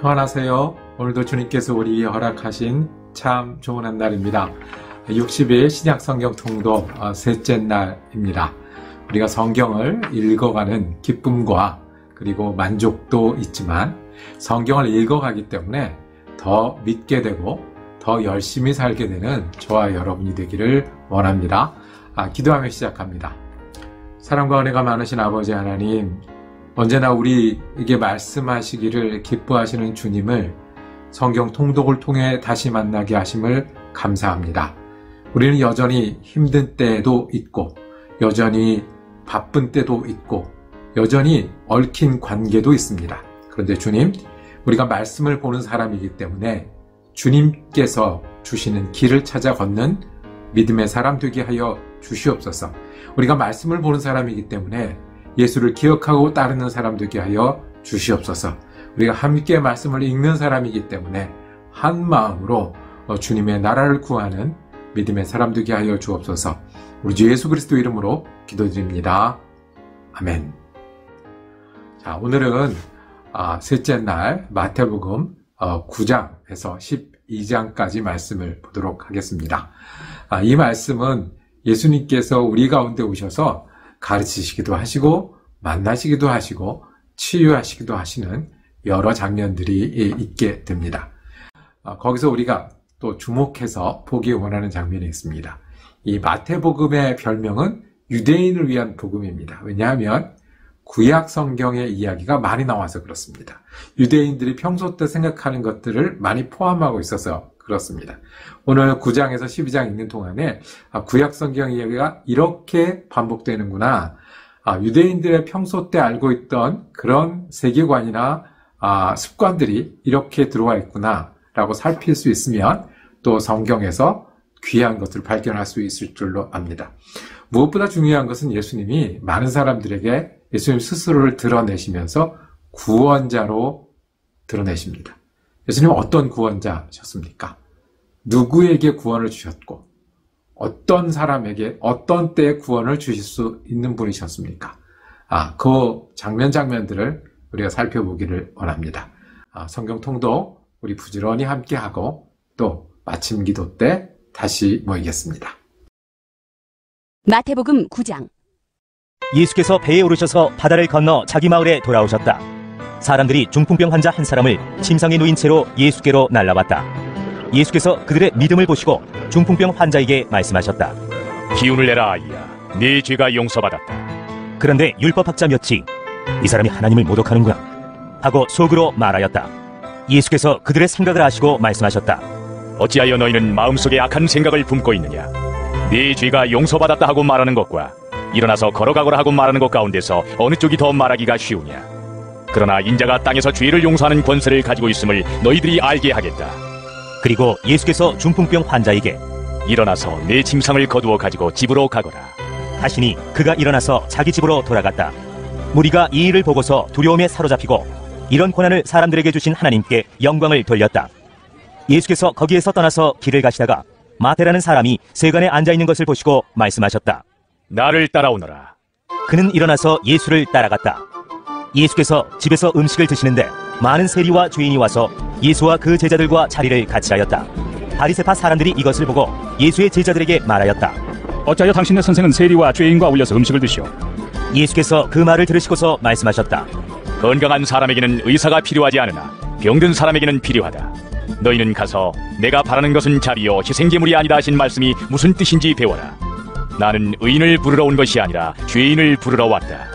평안하세요. 오늘도 주님께서 우리 위해 허락하신 참 좋은 한 날입니다. 60일 신약성경 통독 셋째 날입니다. 우리가 성경을 읽어가는 기쁨과 그리고 만족도 있지만 성경을 읽어가기 때문에 더 믿게 되고 더 열심히 살게 되는 저와 여러분이 되기를 원합니다. 기도하며 시작합니다. 사랑과 은혜가 많으신 아버지 하나님, 언제나 우리에게 말씀하시기를 기뻐하시는 주님을 성경 통독을 통해 다시 만나게 하심을 감사합니다. 우리는 여전히 힘든 때도 있고 여전히 바쁜 때도 있고 여전히 얽힌 관계도 있습니다. 그런데 주님, 우리가 말씀을 보는 사람이기 때문에 주님께서 주시는 길을 찾아 걷는 믿음의 사람 되게 하여 주시옵소서. 우리가 말씀을 보는 사람이기 때문에 예수를 기억하고 따르는 사람 되게 하여 주시옵소서. 우리가 함께 말씀을 읽는 사람이기 때문에 한 마음으로 주님의 나라를 구하는 믿음의 사람 되게 하여 주옵소서. 우리 주 예수 그리스도 이름으로 기도드립니다. 아멘. 자, 오늘은 셋째 날 마태복음 9장에서 12장까지 말씀을 보도록 하겠습니다. 이 말씀은 예수님께서 우리 가운데 오셔서 가르치시기도 하시고 만나시기도 하시고 치유하시기도 하시는 여러 장면들이 있게 됩니다. 거기서 우리가 또 주목해서 보기 원하는 장면이 있습니다. 이 마태복음의 별명은 유대인을 위한 복음입니다. 왜냐하면 구약 성경의 이야기가 많이 나와서 그렇습니다. 유대인들이 평소 때 생각하는 것들을 많이 포함하고 있어서 그렇습니다. 오늘 9장에서 12장 읽는 동안에 구약 성경 이야기가 이렇게 반복되는구나. 유대인들의 평소 때 알고 있던 그런 세계관이나 습관들이 이렇게 들어와 있구나 라고 살필 수 있으면 또 성경에서 귀한 것들을 발견할 수 있을 줄로 압니다. 무엇보다 중요한 것은 예수님이 많은 사람들에게 예수님 스스로를 드러내시면서 구원자로 드러내십니다. 예수님은 어떤 구원자셨습니까? 누구에게 구원을 주셨고 어떤 사람에게 어떤 때에 구원을 주실 수 있는 분이셨습니까? 그 장면들을 우리가 살펴보기를 원합니다. 성경 통독 우리 부지런히 함께하고 또 마침 기도 때 다시 모이겠습니다. 마태복음 9장. 예수께서 배에 오르셔서 바다를 건너 자기 마을에 돌아오셨다. 사람들이 중풍병 환자 한 사람을 침상에 누인 채로 예수께로 날라왔다. 예수께서 그들의 믿음을 보시고 중풍병 환자에게 말씀하셨다. 기운을 내라 아이야, 네 죄가 용서받았다. 그런데 율법학자 몇이 이 사람이 하나님을 모독하는구나 하고 속으로 말하였다. 예수께서 그들의 생각을 아시고 말씀하셨다. 어찌하여 너희는 마음속에 악한 생각을 품고 있느냐? 네 죄가 용서받았다 하고 말하는 것과 일어나서 걸어가거라 하고 말하는 것 가운데서 어느 쪽이 더 말하기가 쉬우냐? 그러나 인자가 땅에서 죄를 용서하는 권세를 가지고 있음을 너희들이 알게 하겠다. 그리고 예수께서 중풍병 환자에게 일어나서 내 침상을 거두어 가지고 집으로 가거라 하시니 그가 일어나서 자기 집으로 돌아갔다. 무리가 이 일을 보고서 두려움에 사로잡히고 이런 고난을 사람들에게 주신 하나님께 영광을 돌렸다. 예수께서 거기에서 떠나서 길을 가시다가 마태라는 사람이 세간에 앉아있는 것을 보시고 말씀하셨다. 나를 따라오너라. 그는 일어나서 예수를 따라갔다. 예수께서 집에서 음식을 드시는데 많은 세리와 죄인이 와서 예수와 그 제자들과 자리를 같이 하였다. 바리새파 사람들이 이것을 보고 예수의 제자들에게 말하였다. 어찌하여 당신네 선생은 세리와 죄인과 어울려서 음식을 드시오? 예수께서 그 말을 들으시고서 말씀하셨다. 건강한 사람에게는 의사가 필요하지 않으나 병든 사람에게는 필요하다. 너희는 가서 내가 바라는 것은 자비요 희생제물이 아니다 하신 말씀이 무슨 뜻인지 배워라. 나는 의인을 부르러 온 것이 아니라 죄인을 부르러 왔다.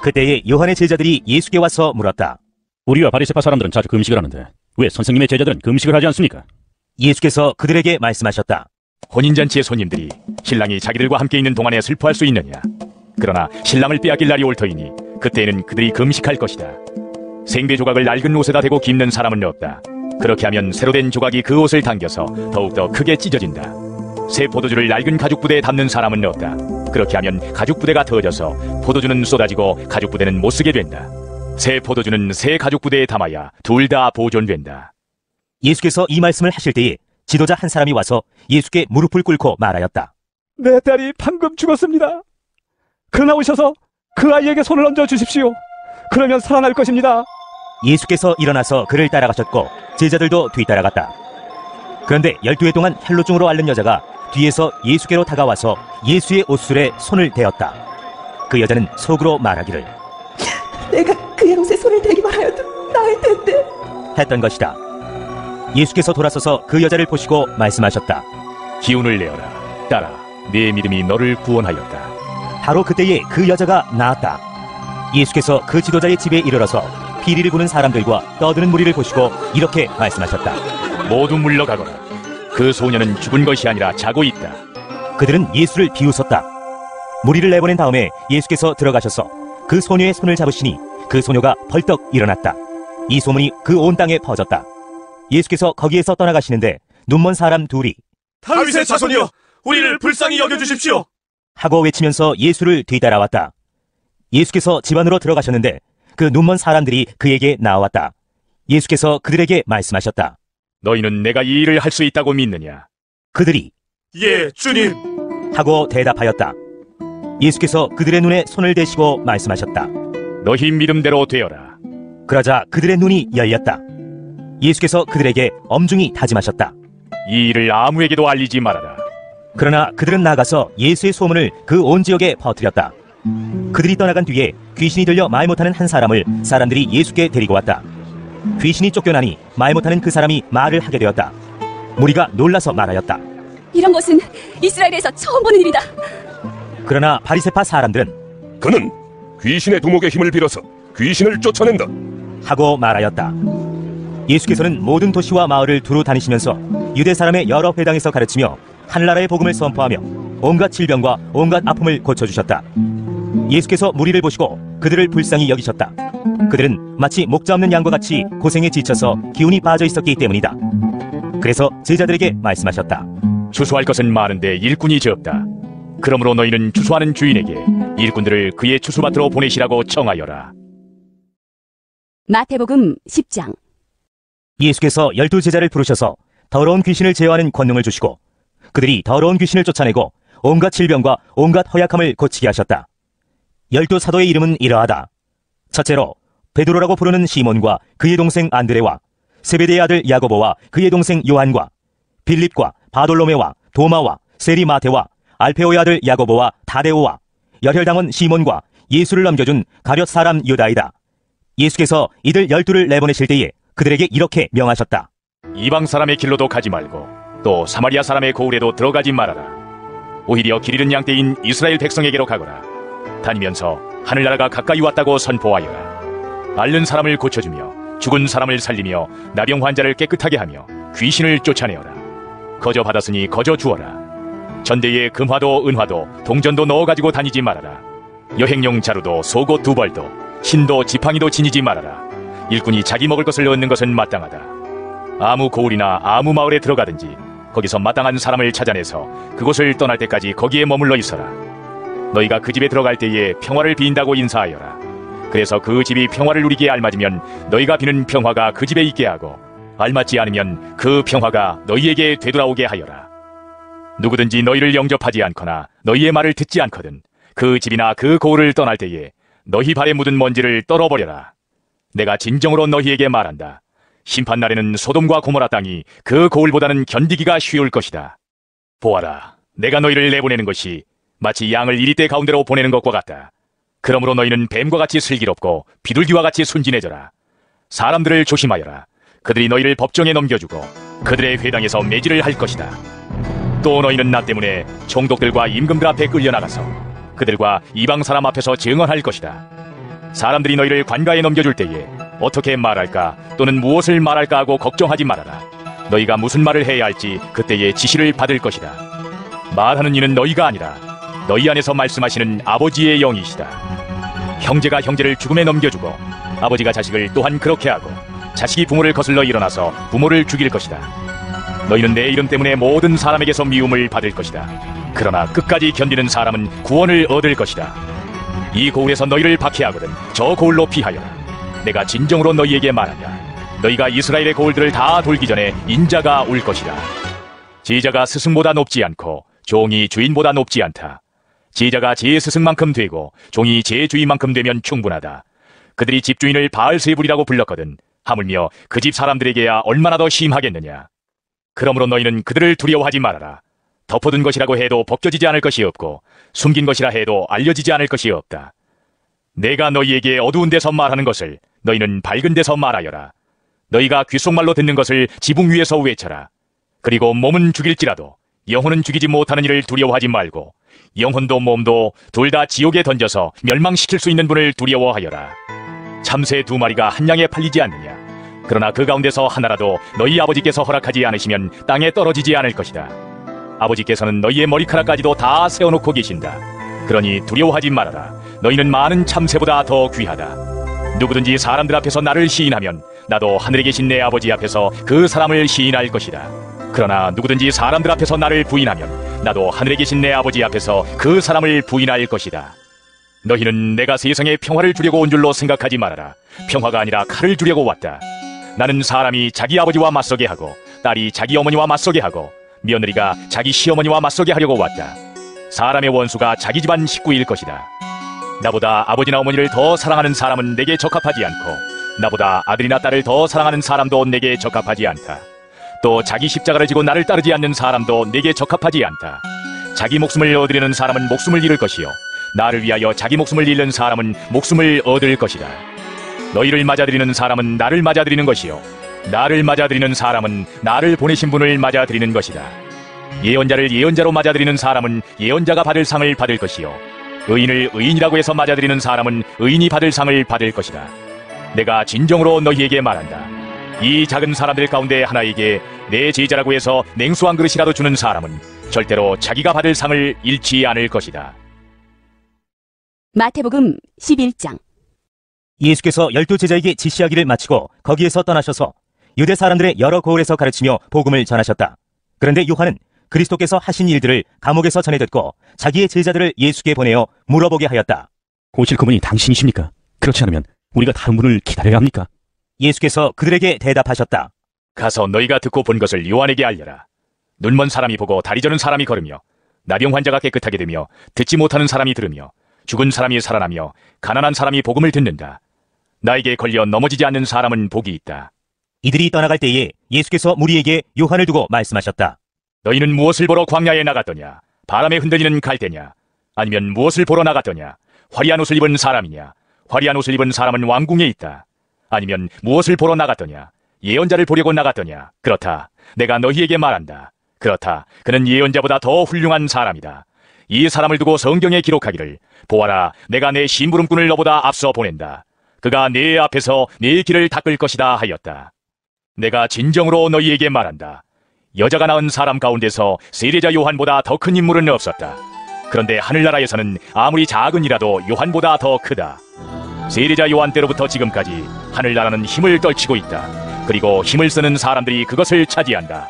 그때에 요한의 제자들이 예수께 와서 물었다. 우리와 바리새파 사람들은 자주 금식을 하는데 왜 선생님의 제자들은 금식을 하지 않습니까? 예수께서 그들에게 말씀하셨다. 혼인잔치의 손님들이 신랑이 자기들과 함께 있는 동안에 슬퍼할 수 있느냐? 그러나 신랑을 빼앗길 날이 올 터이니 그때에는 그들이 금식할 것이다. 생배 조각을 낡은 옷에다 대고 깁는 사람은 없다. 그렇게 하면 새로 된 조각이 그 옷을 당겨서 더욱더 크게 찢어진다. 새 포도주를 낡은 가죽 부대에 담는 사람은 없다. 그렇게 하면 가죽 부대가 더워져서 포도주는 쏟아지고 가죽 부대는 못쓰게 된다. 새 포도주는 새 가죽 부대에 담아야 둘 다 보존된다. 예수께서 이 말씀을 하실 때에 지도자 한 사람이 와서 예수께 무릎을 꿇고 말하였다. 내 딸이 방금 죽었습니다. 그러나 오셔서 그 아이에게 손을 얹어 주십시오. 그러면 살아날 것입니다. 예수께서 일어나서 그를 따라가셨고 제자들도 뒤따라갔다. 그런데 12해 동안 혈루증으로 앓는 여자가 뒤에서 예수께로 다가와서 예수의 옷술에 손을 대었다. 그 여자는 속으로 말하기를 내가 그의 옷에 손을 대기만 하여도 나을 텐데 했던 것이다. 예수께서 돌아서서 그 여자를 보시고 말씀하셨다. 기운을 내어라. 딸아, 네 믿음이 너를 구원하였다. 바로 그때에 그 여자가 나았다. 예수께서 그 지도자의 집에 이르러서 피리를 부는 사람들과 떠드는 무리를 보시고 이렇게 말씀하셨다. 모두 물러가거라. 그 소녀는 죽은 것이 아니라 자고 있다. 그들은 예수를 비웃었다. 무리를 내보낸 다음에 예수께서 들어가셔서 그 소녀의 손을 잡으시니 그 소녀가 벌떡 일어났다. 이 소문이 그 온 땅에 퍼졌다. 예수께서 거기에서 떠나가시는데 눈먼 사람 둘이 다윗의 자손이여, 우리를 불쌍히 여겨주십시오 하고 외치면서 예수를 뒤따라왔다. 예수께서 집 안으로 들어가셨는데 그 눈먼 사람들이 그에게 나왔다. 예수께서 그들에게 말씀하셨다. 너희는 내가 이 일을 할 수 있다고 믿느냐? 그들이 예, 주님. 하고 대답하였다. 예수께서 그들의 눈에 손을 대시고 말씀하셨다. 너희 믿음대로 되어라. 그러자 그들의 눈이 열렸다. 예수께서 그들에게 엄중히 다짐하셨다. 이 일을 아무에게도 알리지 말아라. 그러나 그들은 나가서 예수의 소문을 그 온 지역에 퍼뜨렸다. 그들이 떠나간 뒤에 귀신이 들려 말 못하는 한 사람을 사람들이 예수께 데리고 왔다. 귀신이 쫓겨나니 말 못하는 그 사람이 말을 하게 되었다. 무리가 놀라서 말하였다. 이런 것은 이스라엘에서 처음 보는 일이다. 그러나 바리새파 사람들은 그는 귀신의 두목의 힘을 빌어서 귀신을 쫓아낸다 하고 말하였다. 예수께서는 모든 도시와 마을을 두루 다니시면서 유대 사람의 여러 회당에서 가르치며 하늘나라의 복음을 선포하며 온갖 질병과 온갖 아픔을 고쳐주셨다. 예수께서 무리를 보시고 그들을 불쌍히 여기셨다. 그들은 마치 목자 없는 양과 같이 고생에 지쳐서 기운이 빠져 있었기 때문이다. 그래서 제자들에게 말씀하셨다. 추수할 것은 많은데 일꾼이 적다. 그러므로 너희는 추수하는 주인에게 일꾼들을 그의 추수밭으로 보내시라고 청하여라. 마태복음 10장. 예수께서 12제자를 부르셔서 더러운 귀신을 제어하는 권능을 주시고 그들이 더러운 귀신을 쫓아내고 온갖 질병과 온갖 허약함을 고치게 하셨다. 12사도의 이름은 이러하다. 첫째로 베드로라고 부르는 시몬과 그의 동생 안드레와 세베대의 아들 야고보와 그의 동생 요한과 빌립과 바돌로메와 도마와 세리 마테와 알페오의 아들 야고보와 다데오와 열혈당원 시몬과 예수를 넘겨준 가룟 사람 유다이다. 예수께서 이들 12를 내보내실 때에 그들에게 이렇게 명하셨다. 이방 사람의 길로도 가지 말고 또 사마리아 사람의 고을에도 들어가지 말아라. 오히려 길 잃은 양떼인 이스라엘 백성에게로 가거라. 다니면서 하늘나라가 가까이 왔다고 선포하여라. 앓는 사람을 고쳐주며 죽은 사람을 살리며 나병 환자를 깨끗하게 하며 귀신을 쫓아내어라. 거저 받았으니 거저 주어라. 전대에 금화도 은화도 동전도 넣어가지고 다니지 말아라. 여행용 자루도 속옷 2벌도 신도 지팡이도 지니지 말아라. 일꾼이 자기 먹을 것을 얻는 것은 마땅하다. 아무 고을이나 아무 마을에 들어가든지 거기서 마땅한 사람을 찾아내서 그곳을 떠날 때까지 거기에 머물러 있어라. 너희가 그 집에 들어갈 때에 평화를 빈다고 인사하여라. 그래서 그 집이 평화를 누리기에 알맞으면 너희가 비는 평화가 그 집에 있게 하고 알맞지 않으면 그 평화가 너희에게 되돌아오게 하여라. 누구든지 너희를 영접하지 않거나 너희의 말을 듣지 않거든 그 집이나 그 고을을 떠날 때에 너희 발에 묻은 먼지를 떨어버려라. 내가 진정으로 너희에게 말한다. 심판날에는 소돔과 고모라 땅이 그 고을보다는 견디기가 쉬울 것이다. 보아라, 내가 너희를 내보내는 것이 마치 양을 이리떼 가운데로 보내는 것과 같다. 그러므로 너희는 뱀과 같이 슬기롭고 비둘기와 같이 순진해져라. 사람들을 조심하여라. 그들이 너희를 법정에 넘겨주고 그들의 회당에서 매질을 할 것이다. 또 너희는 나 때문에 총독들과 임금들 앞에 끌려나가서 그들과 이방 사람 앞에서 증언할 것이다. 사람들이 너희를 관가에 넘겨줄 때에 어떻게 말할까 또는 무엇을 말할까 하고 걱정하지 말아라. 너희가 무슨 말을 해야 할지 그때에 지시를 받을 것이다. 말하는 이는 너희가 아니라 너희 안에서 말씀하시는 아버지의 영이시다. 형제가 형제를 죽음에 넘겨주고 아버지가 자식을 또한 그렇게 하고 자식이 부모를 거슬러 일어나서 부모를 죽일 것이다. 너희는 내 이름 때문에 모든 사람에게서 미움을 받을 것이다. 그러나 끝까지 견디는 사람은 구원을 얻을 것이다. 이 고을에서 너희를 박해하거든 저 고을로 피하여라. 내가 진정으로 너희에게 말하냐. 너희가 이스라엘의 고을들을 다 돌기 전에 인자가 올 것이다. 지자가 스승보다 높지 않고 종이 주인보다 높지 않다. 지자가 제 스승만큼 되고 종이 제 주인만큼 되면 충분하다. 그들이 집주인을 바알세불이라고 불렀거든. 하물며 그 집 사람들에게야 얼마나 더 심하겠느냐. 그러므로 너희는 그들을 두려워하지 말아라. 덮어둔 것이라고 해도 벗겨지지 않을 것이 없고 숨긴 것이라 해도 알려지지 않을 것이 없다. 내가 너희에게 어두운 데서 말하는 것을 너희는 밝은 데서 말하여라. 너희가 귓속말로 듣는 것을 지붕 위에서 외쳐라. 그리고 몸은 죽일지라도 영혼은 죽이지 못하는 일을 두려워하지 말고 영혼도 몸도 둘 다 지옥에 던져서 멸망시킬 수 있는 분을 두려워하여라. 참새 2마리가 한 양에 팔리지 않느냐. 그러나 그 가운데서 하나라도 너희 아버지께서 허락하지 않으시면 땅에 떨어지지 않을 것이다. 아버지께서는 너희의 머리카락까지도 다 세워놓고 계신다. 그러니 두려워하지 말아라. 너희는 많은 참새보다 더 귀하다. 누구든지 사람들 앞에서 나를 시인하면 나도 하늘에 계신 내 아버지 앞에서 그 사람을 시인할 것이다. 그러나 누구든지 사람들 앞에서 나를 부인하면 나도 하늘에 계신 내 아버지 앞에서 그 사람을 부인할 것이다. 너희는 내가 세상에 평화를 주려고 온 줄로 생각하지 말아라. 평화가 아니라 칼을 주려고 왔다. 나는 사람이 자기 아버지와 맞서게 하고 딸이 자기 어머니와 맞서게 하고 며느리가 자기 시어머니와 맞서게 하려고 왔다. 사람의 원수가 자기 집안 식구일 것이다. 나보다 아버지나 어머니를 더 사랑하는 사람은 내게 적합하지 않고 나보다 아들이나 딸을 더 사랑하는 사람도 내게 적합하지 않다. 또 자기 십자가를 지고 나를 따르지 않는 사람도 내게 적합하지 않다. 자기 목숨을 얻으려는 사람은 목숨을 잃을 것이요 나를 위하여 자기 목숨을 잃는 사람은 목숨을 얻을 것이다. 너희를 맞아들이는 사람은 나를 맞아들이는 것이요 나를 맞아들이는 사람은 나를 보내신 분을 맞아들이는 것이다. 예언자를 예언자로 맞아들이는 사람은 예언자가 받을 상을 받을 것이요 의인을 의인이라고 해서 맞아들이는 사람은 의인이 받을 상을 받을 것이다. 내가 진정으로 너희에게 말한다. 이 작은 사람들 가운데 하나에게 내 제자라고 해서 냉수 한 그릇이라도 주는 사람은 절대로 자기가 받을 상을 잃지 않을 것이다. 마태복음 11장. 예수께서 12제자에게 지시하기를 마치고 거기에서 떠나셔서 유대 사람들의 여러 고을에서 가르치며 복음을 전하셨다. 그런데 요한은 그리스도께서 하신 일들을 감옥에서 전해 듣고 자기의 제자들을 예수께 보내어 물어보게 하였다. 오실 그분이 당신이십니까? 그렇지 않으면 우리가 다른 분을 기다려야 합니까? 예수께서 그들에게 대답하셨다. 가서 너희가 듣고 본 것을 요한에게 알려라. 눈먼 사람이 보고 다리 저는 사람이 걸으며 나병 환자가 깨끗하게 되며 듣지 못하는 사람이 들으며 죽은 사람이 살아나며 가난한 사람이 복음을 듣는다. 나에게 걸려 넘어지지 않는 사람은 복이 있다. 이들이 떠나갈 때에 예수께서 무리에게 요한을 두고 말씀하셨다. 너희는 무엇을 보러 광야에 나갔더냐? 바람에 흔들리는 갈대냐? 아니면 무엇을 보러 나갔더냐? 화려한 옷을 입은 사람이냐? 화려한 옷을 입은 사람은 왕궁에 있다. 아니면 무엇을 보러 나갔더냐? 예언자를 보려고 나갔더냐? 그렇다. 내가 너희에게 말한다. 그렇다. 그는 예언자보다 더 훌륭한 사람이다. 이 사람을 두고 성경에 기록하기를 보아라, 내가 내 심부름꾼을 너보다 앞서 보낸다. 그가 내 앞에서 내 길을 닦을 것이다 하였다. 내가 진정으로 너희에게 말한다. 여자가 낳은 사람 가운데서 세례자 요한보다 더 큰 인물은 없었다. 그런데 하늘나라에서는 아무리 작은 이라도 요한보다 더 크다. 세례자 요한 때로부터 지금까지 하늘나라는 힘을 떨치고 있다. 그리고 힘을 쓰는 사람들이 그것을 차지한다.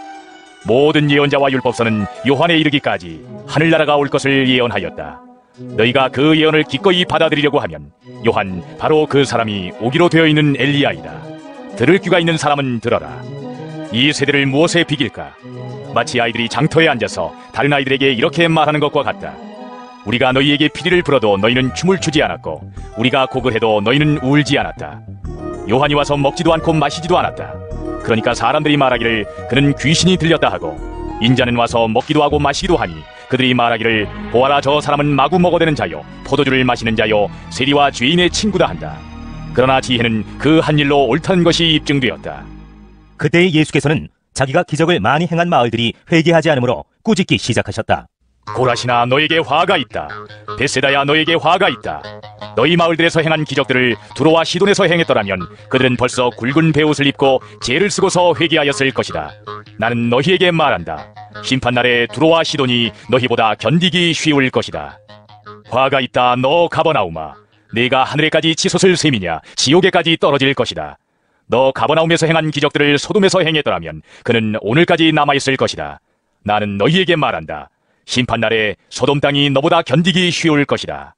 모든 예언자와 율법서는 요한에 이르기까지 하늘나라가 올 것을 예언하였다. 너희가 그 예언을 기꺼이 받아들이려고 하면 요한 바로 그 사람이 오기로 되어 있는 엘리야이다. 들을 귀가 있는 사람은 들어라. 이 세대를 무엇에 비길까? 마치 아이들이 장터에 앉아서 다른 아이들에게 이렇게 말하는 것과 같다. 우리가 너희에게 피리를 불어도 너희는 춤을 추지 않았고 우리가 곡을 해도 너희는 울지 않았다. 요한이 와서 먹지도 않고 마시지도 않았다. 그러니까 사람들이 말하기를 그는 귀신이 들렸다 하고 인자는 와서 먹기도 하고 마시기도 하니 그들이 말하기를 보아라, 저 사람은 마구 먹어대는 자요 포도주를 마시는 자요 세리와 죄인의 친구다 한다. 그러나 지혜는 그 한 일로 옳다는 것이 입증되었다. 그때 예수께서는 자기가 기적을 많이 행한 마을들이 회개하지 않으므로 꾸짖기 시작하셨다. 고라시나, 너에게 화가 있다. 베세다야, 너에게 화가 있다. 너희 마을들에서 행한 기적들을 두로와 시돈에서 행했더라면 그들은 벌써 굵은 베옷을 입고 죄를 쓰고서 회개하였을 것이다. 나는 너희에게 말한다. 심판날에 두로와 시돈이 너희보다 견디기 쉬울 것이다. 화가 있다, 너 가버나움아. 네가 하늘에까지 치솟을 셈이냐? 지옥에까지 떨어질 것이다. 너 가버나움에서 행한 기적들을 소돔에서 행했더라면 그는 오늘까지 남아있을 것이다. 나는 너희에게 말한다. 심판날에 소돔 땅이 너보다 견디기 쉬울 것이다.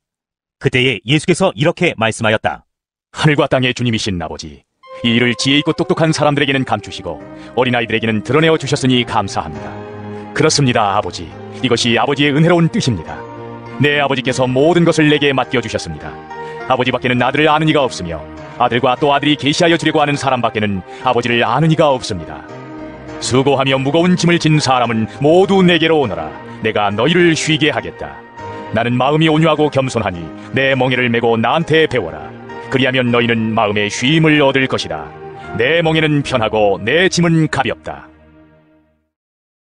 그때에 예수께서 이렇게 말씀하였다. 하늘과 땅의 주님이신 아버지, 이 일을 지혜 있고 똑똑한 사람들에게는 감추시고 어린아이들에게는 드러내어 주셨으니 감사합니다. 그렇습니다, 아버지. 이것이 아버지의 은혜로운 뜻입니다. 내 아버지께서 모든 것을 내게 맡겨주셨습니다. 아버지밖에는 아들을 아는 이가 없으며 아들과 또 아들이 계시하여 주려고 하는 사람밖에는 아버지를 아는 이가 없습니다. 수고하며 무거운 짐을 진 사람은 모두 내게로 오너라. 내가 너희를 쉬게 하겠다. 나는 마음이 온유하고 겸손하니 내 멍에를 메고 나한테 배워라. 그리하면 너희는 마음의 쉼을 얻을 것이다. 내 멍에는 편하고 내 짐은 가볍다.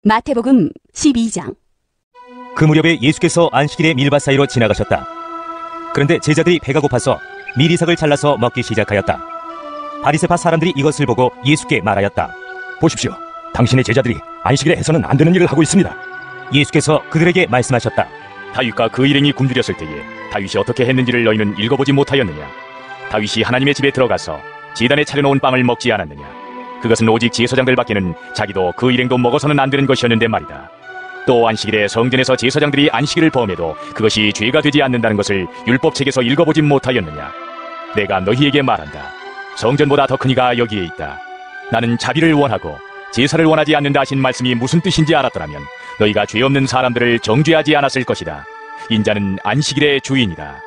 마태복음 12장. 그 무렵에 예수께서 안식일의 밀밭 사이로 지나가셨다. 그런데 제자들이 배가 고파서 미리삭을 잘라서 먹기 시작하였다. 바리새파 사람들이 이것을 보고 예수께 말하였다. 보십시오. 당신의 제자들이 안식일에 해서는 안 되는 일을 하고 있습니다. 예수께서 그들에게 말씀하셨다. 다윗과 그 일행이 굶주렸을 때에 다윗이 어떻게 했는지를 너희는 읽어보지 못하였느냐? 다윗이 하나님의 집에 들어가서 제단에 차려놓은 빵을 먹지 않았느냐? 그것은 오직 제사장들밖에는 자기도 그 일행도 먹어서는 안 되는 것이었는데 말이다. 또 안식일에 성전에서 제사장들이 안식일을 범해도 그것이 죄가 되지 않는다는 것을 율법책에서 읽어보지 못하였느냐? 내가 너희에게 말한다. 성전보다 더 큰 이가 여기에 있다. 나는 자비를 원하고 제사를 원하지 않는다 하신 말씀이 무슨 뜻인지 알았더라면 너희가 죄 없는 사람들을 정죄하지 않았을 것이다. 인자는 안식일의 주인이다.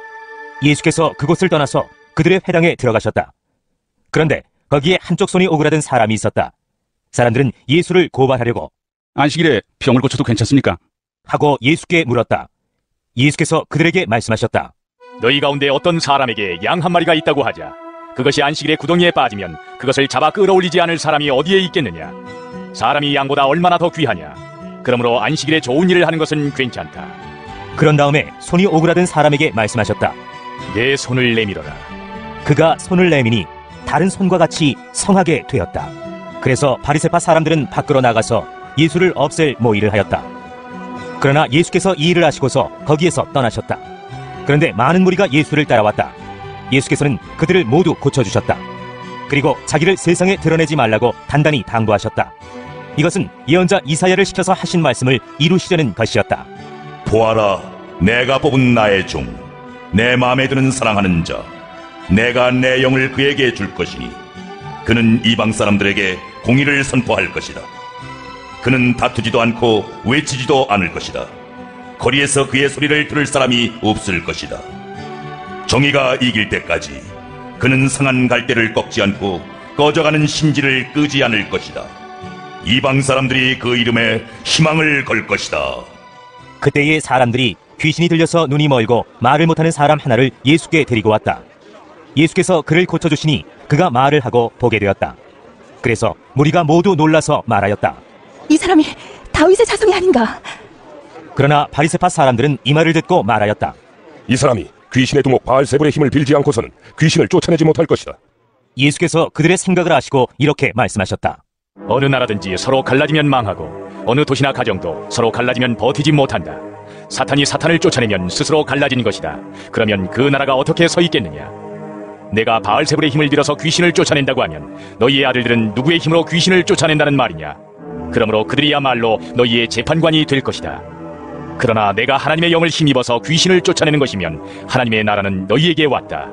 예수께서 그곳을 떠나서 그들의 회당에 들어가셨다. 그런데 거기에 한쪽 손이 오그라든 사람이 있었다. 사람들은 예수를 고발하려고 안식일에 병을 고쳐도 괜찮습니까? 하고 예수께 물었다. 예수께서 그들에게 말씀하셨다. 너희 가운데 어떤 사람에게 양 한 마리가 있다고 하자. 그것이 안식일에 구덩이에 빠지면 그것을 잡아 끌어올리지 않을 사람이 어디에 있겠느냐? 사람이 양보다 얼마나 더 귀하냐? 그러므로 안식일에 좋은 일을 하는 것은 괜찮다. 그런 다음에 손이 오그라든 사람에게 말씀하셨다. 내 손을 내밀어라. 그가 손을 내미니 다른 손과 같이 성하게 되었다. 그래서 바리새파 사람들은 밖으로 나가서 예수를 없앨 모의를 하였다. 그러나 예수께서 이 일을 하시고서 거기에서 떠나셨다. 그런데 많은 무리가 예수를 따라왔다. 예수께서는 그들을 모두 고쳐주셨다. 그리고 자기를 세상에 드러내지 말라고 단단히 당부하셨다. 이것은 예언자 이사야를 시켜서 하신 말씀을 이루시려는 것이었다. 보아라, 내가 뽑은 나의 종, 내 마음에 드는 사랑하는 자, 내가 내 영을 그에게 줄 것이니 그는 이방 사람들에게 공의를 선포할 것이다. 그는 다투지도 않고 외치지도 않을 것이다. 거리에서 그의 소리를 들을 사람이 없을 것이다. 정의가 이길 때까지 그는 상한 갈대를 꺾지 않고 꺼져가는 심지를 끄지 않을 것이다. 이방 사람들이 그 이름에 희망을 걸 것이다. 그때의 사람들이 귀신이 들려서 눈이 멀고 말을 못하는 사람 하나를 예수께 데리고 왔다. 예수께서 그를 고쳐주시니 그가 말을 하고 보게 되었다. 그래서 무리가 모두 놀라서 말하였다. 이 사람이 다윗의 자손이 아닌가? 그러나 바리새파 사람들은 이 말을 듣고 말하였다. 이 사람이 귀신의 두목 바알세불의 힘을 빌지 않고서는 귀신을 쫓아내지 못할 것이다. 예수께서 그들의 생각을 아시고 이렇게 말씀하셨다. 어느 나라든지 서로 갈라지면 망하고 어느 도시나 가정도 서로 갈라지면 버티지 못한다. 사탄이 사탄을 쫓아내면 스스로 갈라진 것이다. 그러면 그 나라가 어떻게 서 있겠느냐? 내가 바알세불의 힘을 빌어서 귀신을 쫓아낸다고 하면 너희의 아들들은 누구의 힘으로 귀신을 쫓아낸다는 말이냐? 그러므로 그들이야말로 너희의 재판관이 될 것이다. 그러나 내가 하나님의 영을 힘입어서 귀신을 쫓아내는 것이면 하나님의 나라는 너희에게 왔다.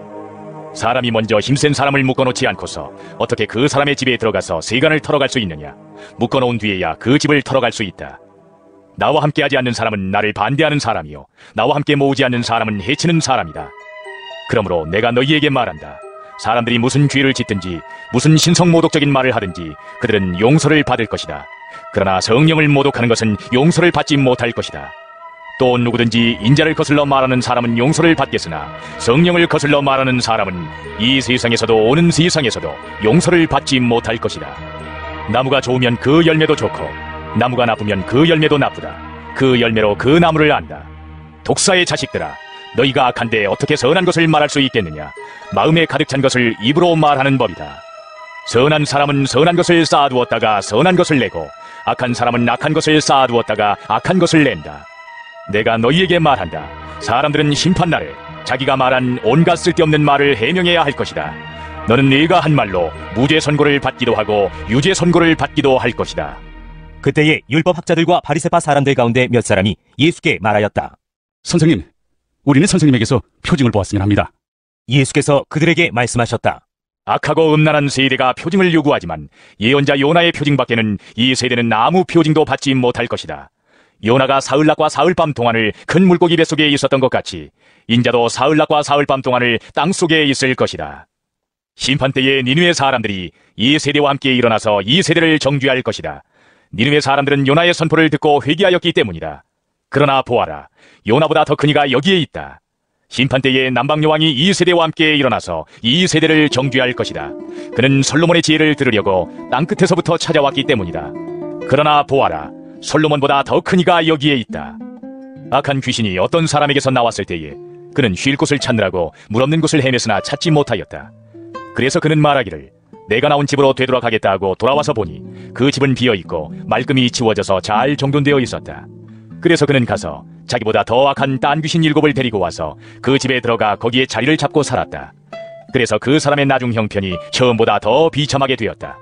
사람이 먼저 힘센 사람을 묶어놓지 않고서 어떻게 그 사람의 집에 들어가서 세간을 털어갈 수 있느냐? 묶어놓은 뒤에야 그 집을 털어갈 수 있다. 나와 함께하지 않는 사람은 나를 반대하는 사람이요 나와 함께 모으지 않는 사람은 해치는 사람이다. 그러므로 내가 너희에게 말한다. 사람들이 무슨 죄를 짓든지 무슨 신성모독적인 말을 하든지 그들은 용서를 받을 것이다. 그러나 성령을 모독하는 것은 용서를 받지 못할 것이다. 또 누구든지 인자를 거슬러 말하는 사람은 용서를 받겠으나 성령을 거슬러 말하는 사람은 이 세상에서도 오는 세상에서도 용서를 받지 못할 것이다. 나무가 좋으면 그 열매도 좋고 나무가 나쁘면 그 열매도 나쁘다. 그 열매로 그 나무를 안다. 독사의 자식들아, 너희가 악한데 어떻게 선한 것을 말할 수 있겠느냐? 마음에 가득 찬 것을 입으로 말하는 법이다. 선한 사람은 선한 것을 쌓아두었다가 선한 것을 내고 악한 사람은 악한 것을 쌓아두었다가 악한 것을 낸다. 내가 너희에게 말한다. 사람들은 심판날에 자기가 말한 온갖 쓸데없는 말을 해명해야 할 것이다. 너는 네가 한 말로 무죄 선고를 받기도 하고 유죄 선고를 받기도 할 것이다. 그때에 율법학자들과 바리새파 사람들 가운데 몇 사람이 예수께 말하였다. 선생님, 우리는 선생님에게서 표징을 보았으면 합니다. 예수께서 그들에게 말씀하셨다. 악하고 음란한 세대가 표징을 요구하지만 예언자 요나의 표징밖에는 이 세대는 아무 표징도 받지 못할 것이다. 요나가 사흘낮과 사흘밤 동안을 큰 물고기 뱃속에 있었던 것 같이 인자도 사흘낮과 사흘밤 동안을 땅속에 있을 것이다. 심판 때에 니느웨 사람들이 이 세대와 함께 일어나서 이 세대를 정죄할 것이다. 니느웨 사람들은 요나의 선포를 듣고 회개하였기 때문이다. 그러나 보아라, 요나보다 더 큰 이가 여기에 있다. 심판 때에 남방 여왕이 이 세대와 함께 일어나서 이 세대를 정죄할 것이다. 그는 솔로몬의 지혜를 들으려고 땅끝에서부터 찾아왔기 때문이다. 그러나 보아라, 솔로몬보다 더 큰 이가 여기에 있다. 악한 귀신이 어떤 사람에게서 나왔을 때에 그는 쉴 곳을 찾느라고 물 없는 곳을 헤맸으나 찾지 못하였다. 그래서 그는 말하기를, 내가 나온 집으로 되돌아가겠다 하고 돌아와서 보니 그 집은 비어있고 말끔히 치워져서 잘 정돈되어 있었다. 그래서 그는 가서 자기보다 더 악한 딴 귀신 7을 데리고 와서 그 집에 들어가 거기에 자리를 잡고 살았다. 그래서 그 사람의 나중 형편이 처음보다 더 비참하게 되었다.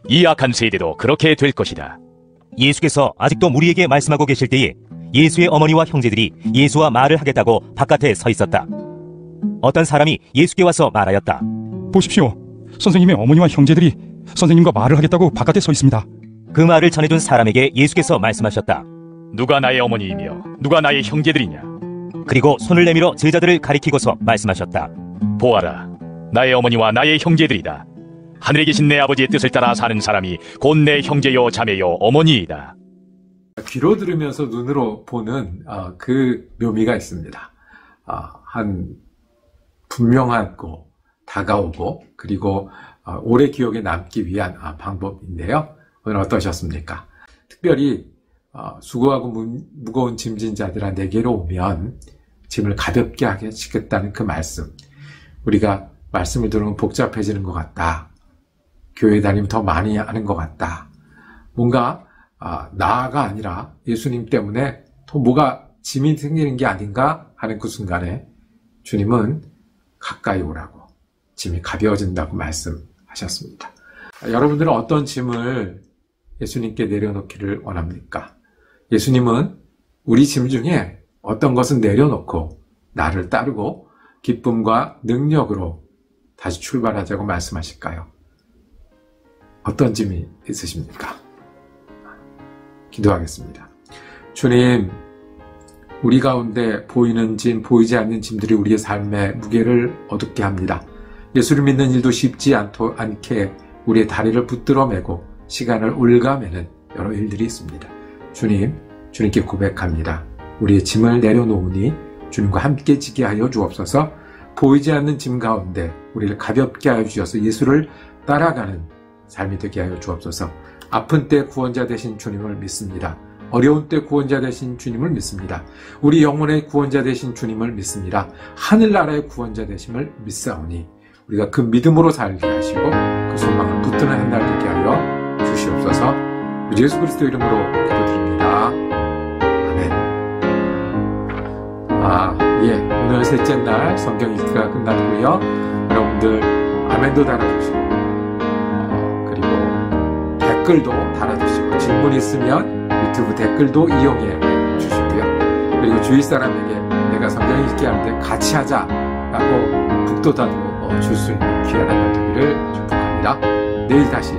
이 악한 세대도 그렇게 될 것이다. 예수께서 아직도 무리에게 말씀하고 계실 때에 예수의 어머니와 형제들이 예수와 말을 하겠다고 바깥에 서 있었다. 어떤 사람이 예수께 와서 말하였다. 보십시오. 선생님의 어머니와 형제들이 선생님과 말을 하겠다고 바깥에 서 있습니다. 그 말을 전해준 사람에게 예수께서 말씀하셨다. 누가 나의 어머니이며 누가 나의 형제들이냐? 그리고 손을 내밀어 제자들을 가리키고서 말씀하셨다. 보아라, 나의 어머니와 나의 형제들이다. 하늘에 계신 내 아버지의 뜻을 따라 사는 사람이 곧 내 형제요 자매요 어머니이다. 귀로 들으면서 눈으로 보는 그 묘미가 있습니다. 한 분명하고 다가오고 그리고 오래 기억에 남기 위한 방법인데요. 오늘 어떠셨습니까? 특별히 수고하고 무거운 짐진 자들아 내게로 오면 짐을 가볍게 하시겠다는 그 말씀. 우리가 말씀을 들으면 복잡해지는 것 같다. 교회 다니면 더 많이 하는 것 같다. 뭔가 나가 아니라 예수님 때문에 더 뭐가 짐이 생기는 게 아닌가 하는 그 순간에 주님은 가까이 오라고, 짐이 가벼워진다고 말씀하셨습니다. 여러분들은 어떤 짐을 예수님께 내려놓기를 원합니까? 예수님은 우리 짐 중에 어떤 것은 내려놓고 나를 따르고 기쁨과 능력으로 다시 출발하자고 말씀하실까요? 어떤 짐이 있으십니까? 기도하겠습니다. 주님, 우리 가운데 보이는 짐, 보이지 않는 짐들이 우리의 삶의 무게를 어둡게 합니다. 예수를 믿는 일도 쉽지 않게 우리의 다리를 붙들어 매고 시간을 올가매는 여러 일들이 있습니다. 주님께 고백합니다. 우리의 짐을 내려놓으니 주님과 함께 지게 하여 주옵소서. 보이지 않는 짐 가운데 우리를 가볍게 하여 주셔서 예수를 따라가는 삶이 되게 하여 주옵소서. 아픈 때 구원자 되신 주님을 믿습니다. 어려운 때 구원자 되신 주님을 믿습니다. 우리 영혼의 구원자 되신 주님을 믿습니다. 하늘나라의 구원자 되심을 믿사오니 우리가 그 믿음으로 살게 하시고 그 소망을 붙드는 한 날 되게 하여 주시옵소서. 우리 예수 그리스도 이름으로 기도드립니다. 아멘. 오늘 셋째 날 성경 읽기가 끝났고요. 여러분들 아멘도 달아주시고 그리고 댓글도 달아주시고 질문 있으면 유튜브 댓글도 이용해 주시고요. 그리고 주위 사람에게 내가 성경 읽기 할 때 같이 하자라고 북돋아도 줄 수 있는 귀한 한 날 되기를 축복합니다. 내일 다시